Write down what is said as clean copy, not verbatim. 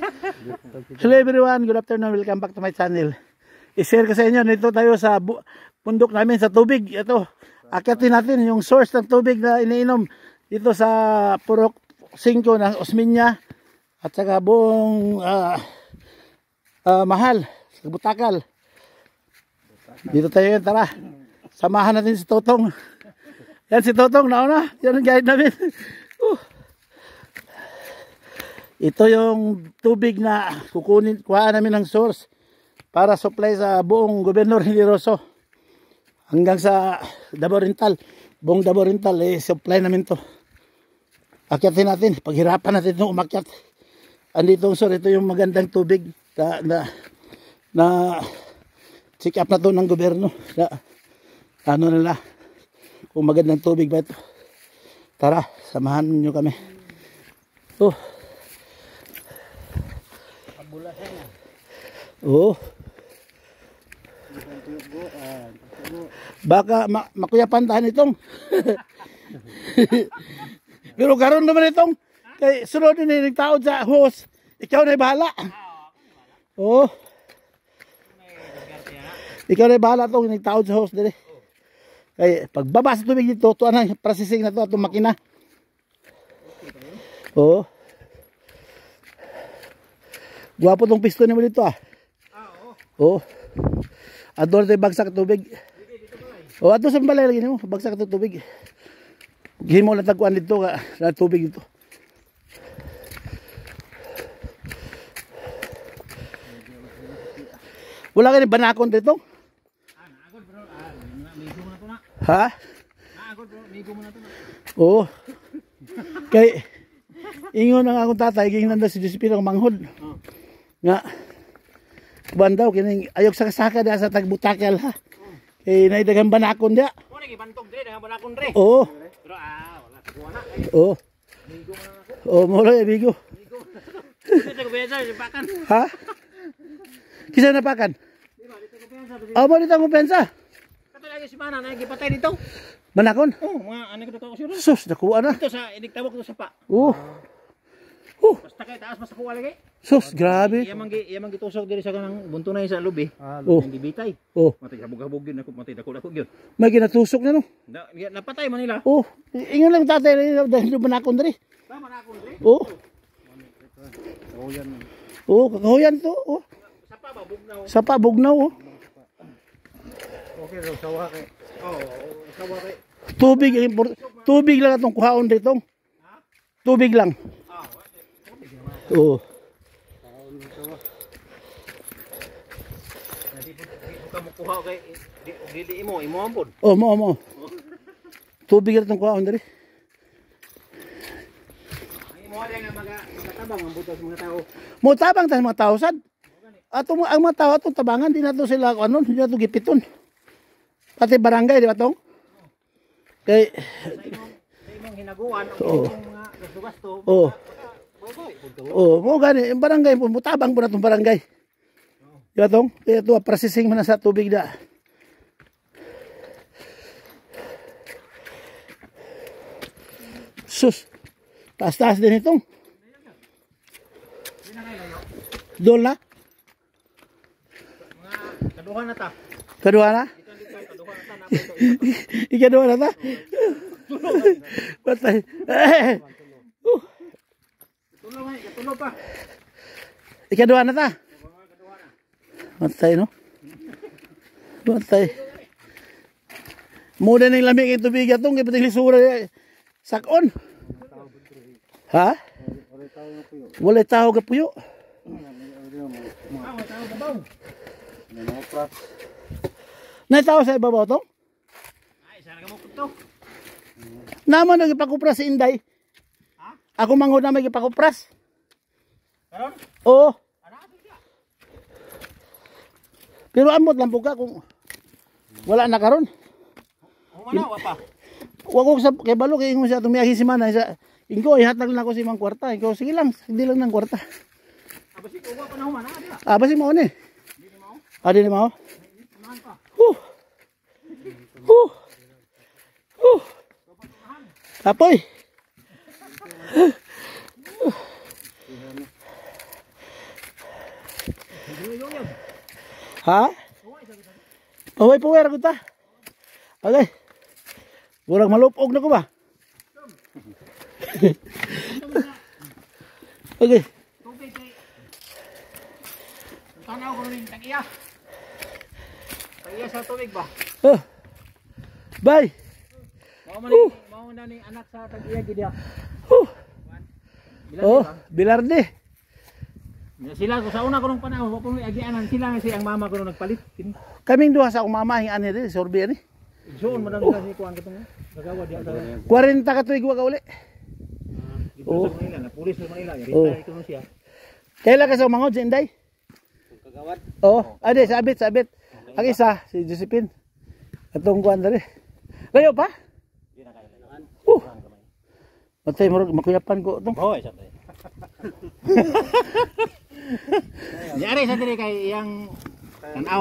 Hello everyone, good afternoon, welcome back to my channel. I-share ko sa inyo, dito tayo sa bundok namin sa tubig. Ito, akyatin natin yung source ng tubig na iniinom dito sa Purok 5 ng Osmeña at saka buong Mahal, sa Butakal. Dito tayo yun, tara. Samahan natin si Totong. Yan si Totong, nauna. Yan ang guide namin. Ito yung tubig na kuha namin ng source para supply sa buong Gobernador Generoso. Hanggang sa Davao Oriental. Buong Davao Oriental, supply namin to. Akyatin natin. Paghirapan natin itong umakyat. Andito ang source. Ito yung magandang tubig na check up na to ng gobyerno. Ano nila. Kung magandang tubig ba ito. Tara, samahan nyo kami. Baka makuyapan tahan itong. Pero karon naman itong kay sunod ni nagtaod sa host. Ikaw na bahala. Ikaw na bahala itong nagtaod sa host dire. Kay pagbaba sa tubig dito, to anang processing na to atong makina. Guwapo tong piston mo dito ah. Ador tayo bagsak tubig. Ato sa balay lagi mo, bagsak ito tubig. Himo na tagkuan dito na tubig dito. Wala ka ni banakon dito? Naagod bro, migo mo na to na. Ha? Naagod bro, migo mo na to na. Kay ingon ang akong tatay gingnan daw si Josephine ang manghod. Nga bandaw kining ayok sa kasaka da sa Tagbutakal ha. Kay naidagang banakon dia. Mo nang ibantog dire, dagang banakon re. Pero wala kuha na. Migo mo na ako. Mo lang amigo. Migo. Dito ko pesa pakan. Ha? Kisa na pakan? Di ba dito ko pesa. Mo dito mo pensa. Kato lagi si mana na gipatay dito. Banakon? Mga ano ko to sure. Sus, nakuha na. Dito sa iniktabok to sa pa. Basta kay taas basta kuha lagi. Sus, grabe. Iyang gitusok diri sa kanang buntunay sa lubi. Ang gibitay. Matay habog-habog gyud ako, matay dako-dako gyud. May ginatusok na no. Napatay man nila. Ingon lang tatay dahil banakon diri. Tama na ako diri. Kakahuyan to. Sapa ba bugnaw. Sapa bugnaw. Okay, sawa kay. Sawa kay. Tubig lang atong kuhaon dito. Tubig lang. Kuha kay dili imo ampon. Mo. Tubig lang atong kuhaon diri. Imo nga magatabang ang butas mga tao. Mo tabang ta mga tao sad. Ang mga tao atong tabangan di nato sila di nato gipiton. Pati barangay di ba tong? Kay sa imong hinaguan ang mga gasto-gasto. Mo gani barangay po mutabang po natong barangay. Di ba tong? Kaya ito processing man sa tubig da. Sus. Taas-taas din itong. Doon na? Kaduha na ta. Kaduha na? Ikaduha na ta? Patay. Tulo pa. Ikaduha na ta? Patay no? Patay. Muna ng lamig yung tubig itong ipating lisura sakon. Ha? Walay tao ka puyo. Naitaw sa ibabaw to? Ay, sana ka mo to. Naman nagipakupras si Inday. Ha? Ako manghod na may ipakupras. Karon? Oo. Ana siya. Pero amot lang po ka kung wala na karon. Humanaw pa. Wag ko sa kay balo kay ingon siya tumiagi si Manay sa ingko ihatag lang ako si Mang kwarta. Ingko sige lang, hindi lang ng kwarta. Abasi ko pa na humana dia. Basi mo ni. Hindi mo. Di ni mo. Naman pa. Apoy. Ha? Paway puwer ko ta. Okay. Burang malupog na ko ba? Okay. Tubig kay. Tanaw ko rin tagiya. Tagiya sa tubig ba? Oh. Bye. Mao na ni anak sa tagiya gid ya. Oh, Bilarde. Sila ko sa una ko nung panahon, wa ko agianan sila nga si ang mama ko nung nagpalit. Kaming duha sa akong mama hing ani rin, sorbi ani. Joon man nang kasi kuan katong nagawa di ata. 40 ka tuig wa ka uli. Oh, Manila, na pulis sa Manila, retire ko siya. Kailan ka sa mangod si Inday? Kagawad. Oh, ade sabit. Ang isa si Josephine. Atong kuan dere. Layo pa? Di na kailangan. Matay mo makuyapan ko tong. Hoy, sa tay. Yari sa dire kay yang tanaw